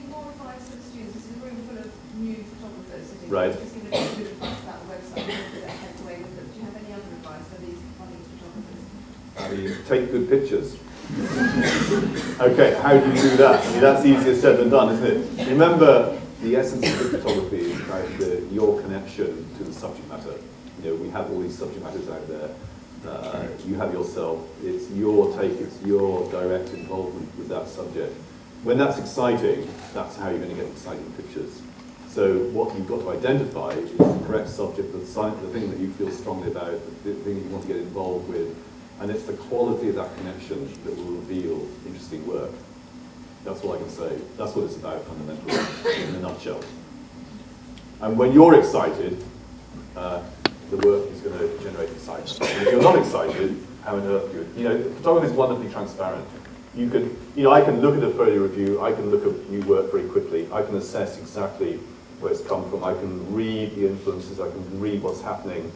more advice for the students? This is a room full of new photographers sitting. Right. Just give a bit of good advice about the website and get their heads away with them. Do you have any other advice for these budding photographers? Take good pictures. Okay, how do you do that? I mean, that's easier said than done, isn't it? Remember, the essence of good photography is about your connection to the subject matter. You know, we have all these subject matters out there. You have yourself. It's your take. It's your direct involvement with that subject. When that's exciting, that's how you're going to get exciting pictures. So what you've got to identify is the correct subject, the thing that you feel strongly about, the thing that you want to get involved with. And it's the quality of that connection that will reveal interesting work. That's all I can say. That's what it's about fundamentally, in a nutshell. And when you're excited, the work is going to generate excitement. And if you're not excited, how on earth do you? You know, photography is wonderfully transparent. You can, you know, I can look at a photo review, I can look at new work very quickly, I can assess exactly where it's come from, I can read the influences, I can read what's happening.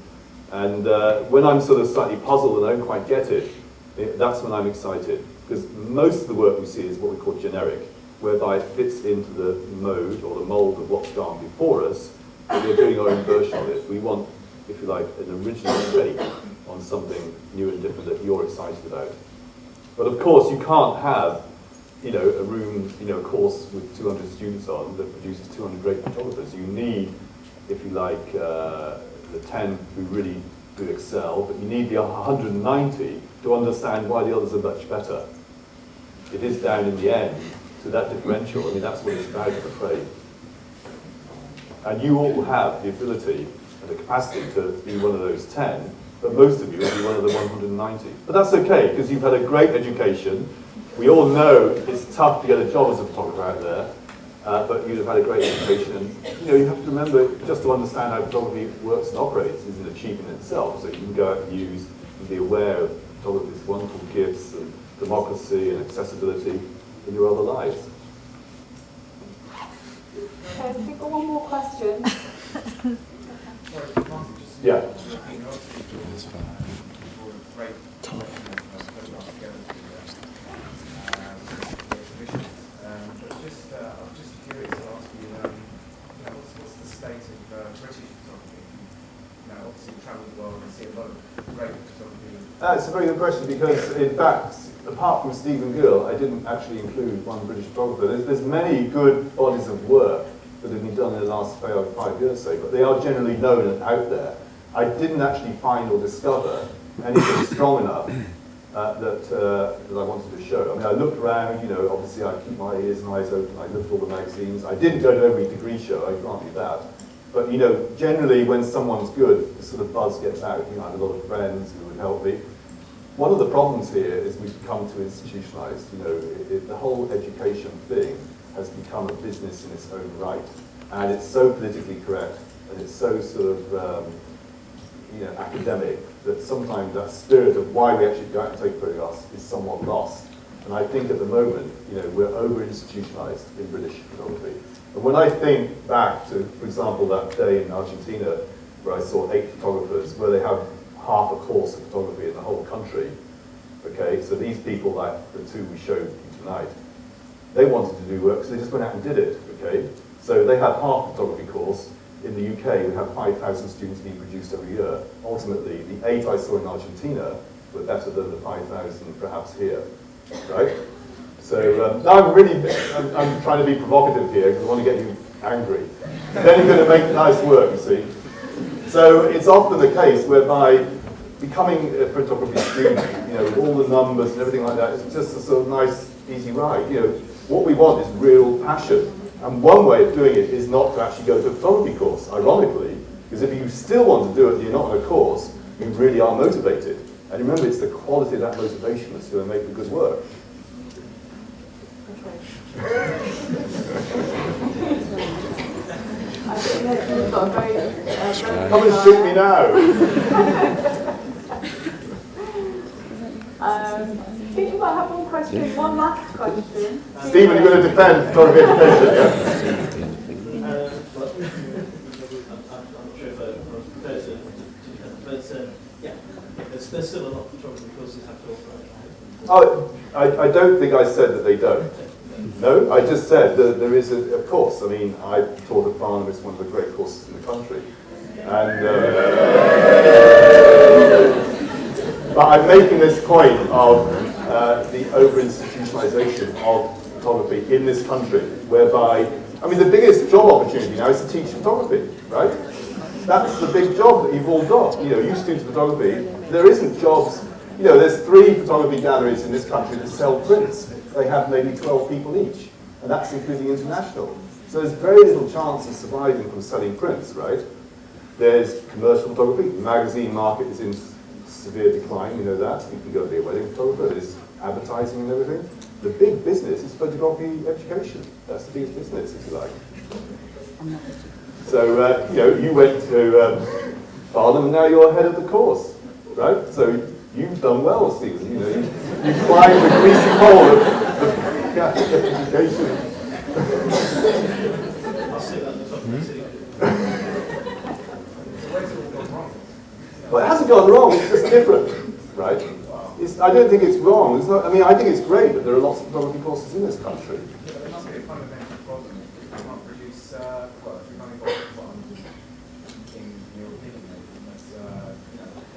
And when I'm sort of slightly puzzled and I don't quite get it, that's when I'm excited. Because most of the work we see is what we call generic, whereby it fits into the mode or the mold of what's gone before us, but we're doing our own version of it. We want, if you like, an original take on something new and different that you're excited about. But of course, you can't have, you know, a room, you know, a course with 200 students on that produces 200 great photographers. You need, if you like, the 10 who really do excel, but you need the 190 to understand why the others are much better. It is down in the end to that differential. I mean, that's what it's about, I'm afraid. And you all have the ability and the capacity to be one of those 10, but most of you will be one of the 190. But that's okay, because you've had a great education. We all know it's tough to get a job as a photographer out there, but you'd have had a great education. And, you know, you have to remember, just to understand how photography works and operates is an achievement in itself. So you can go out and use and be aware of photography's wonderful gifts and democracy and accessibility in your other lives. Okay, I think we've got one more question. Yeah. I'm just curious to ask you, what's the state of British photography? Now, obviously, you travel the world and see a lot of great photography. It's a very good question because, in fact, apart from Stephen Gill, I didn't actually include one British photographer. There's many good bodies of work that have been done in the last 5 years, say, but they are generally known and out there. I didn't actually find or discover anything strong enough that I wanted to show. I mean, I looked around, you know, obviously I keep my ears and eyes open, I looked at all the magazines. I didn't go to every degree show, I grant you that. But, you know, generally when someone's good, the sort of buzz gets out. You know, I have a lot of friends who would help me. One of the problems here is we've become too institutionalized. You know, the whole education thing has become a business in its own right. And it's so politically correct, and it's so sort of, you know, academic, that sometimes that spirit of why we actually go out and take photographs is somewhat lost. And I think at the moment, you know, we're over-institutionalized in British photography. And when I think back to, for example, that day in Argentina where I saw 8 photographers, where they have half a course of photography in the whole country, okay, so these people, like the 2 we showed you tonight, they wanted to do work, so they just went out and did it, okay? So they had half a photography course. In the UK, we have 5,000 students being produced every year. Ultimately, the 8 I saw in Argentina were better than the 5,000 perhaps here, right? So now I'm trying to be provocative here because I want to get you angry. Then you're going to make nice work, you see. So it's often the case whereby becoming a photography student, you know, with all the numbers and everything like that, it's just a sort of nice, easy ride. You know, what we want is real passion. And one way of doing it is not to actually go to a photography course, ironically, because if you still want to do it and you're not on a course, you really are motivated. And remember, it's the quality of that motivation that's going to make the good work. I think that you've got a very Come and shoot me now! I think you might have one question, one last question. Stephen, you're going to defend photography education, yeah? I'm not sure if I was prepared to defend, but yeah, there's still a lot of photography courses have to offer. Oh, I don't think I said that they don't. No, I just said that there is a course. I mean, I taught at Barnum, it's one of the great courses in the country. And, but I'm making this point of the over-institutionalization of photography in this country, whereby, I mean, the biggest job opportunity now is to teach photography, right? That's the big job that you've all got. You know, you students of photography, there isn't jobs. You know, there's 3 photography galleries in this country that sell prints. They have maybe 12 people each, and that's including international. So there's very little chance of surviving from selling prints, right? There's commercial photography. The magazine market is in severe decline, you know that. You can go be a wedding photographer. There's advertising and everything. The big business is photography education. That's the biggest business, if you like. So, you know, you went to Barnum, and now you're head of the course, right? So you've done well, Stephen. You know, you climbed the greasy pole of education. I'll sit at the top of the city. Well, it hasn't gone wrong, it's just different, right? I don't think it's wrong. It's not, I mean, I think it's great that there are lots of photography courses in this country. Yeah, there must be a fundamental problem if we can't produce, well, if we've only got one, in your opinion, that's,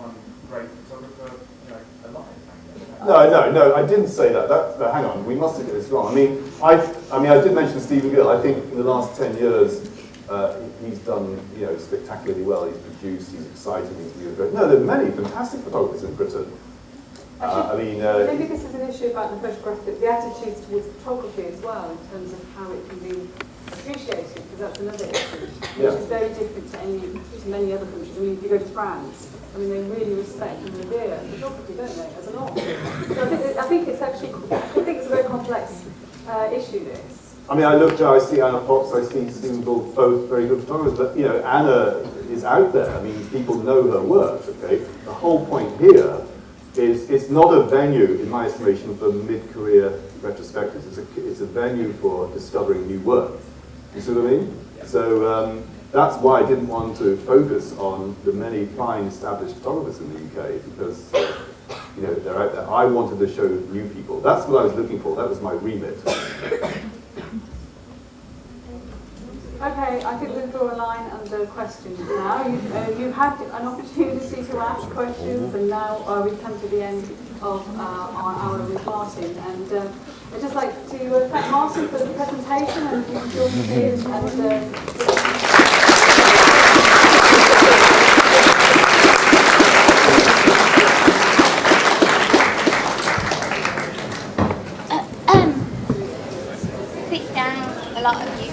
one great photographer, alive. No, I didn't say that. Hang on, we must have got this wrong. I mean, I did mention Stephen Gill. I think in the last 10 years, he's done, you know, spectacularly well. He's produced, he's exciting, he's really great. No, there are many fantastic photographers in Britain. Maybe this is an issue about the photographic, the attitudes towards photography as well, in terms of how it can be appreciated, because that's another issue, which is very different to many other countries. I mean, if you go to France, I mean, they really respect and revere photography, don't they, as an art? So I think it's actually, I think it's a very complex issue, this. I mean, I see Anna Fox, I see Stephen Bull, both very good photographers, but, you know, Anna is out there. I mean, people know her work, okay? The whole point here is it's not a venue, in my estimation, for mid-career retrospectives. It's a venue for discovering new work. You see what I mean? So that's why I didn't want to focus on the many fine established photographers in the UK, because you know, they're out there. I wanted to show new people. That's what I was looking for. That was my remit. Okay, I think we'll draw a line under questions now. You've had an opportunity to ask questions, and now we've come to the end of our hour with Martin. And I'd just like to thank Martin for the presentation and the sit down, a lot of you.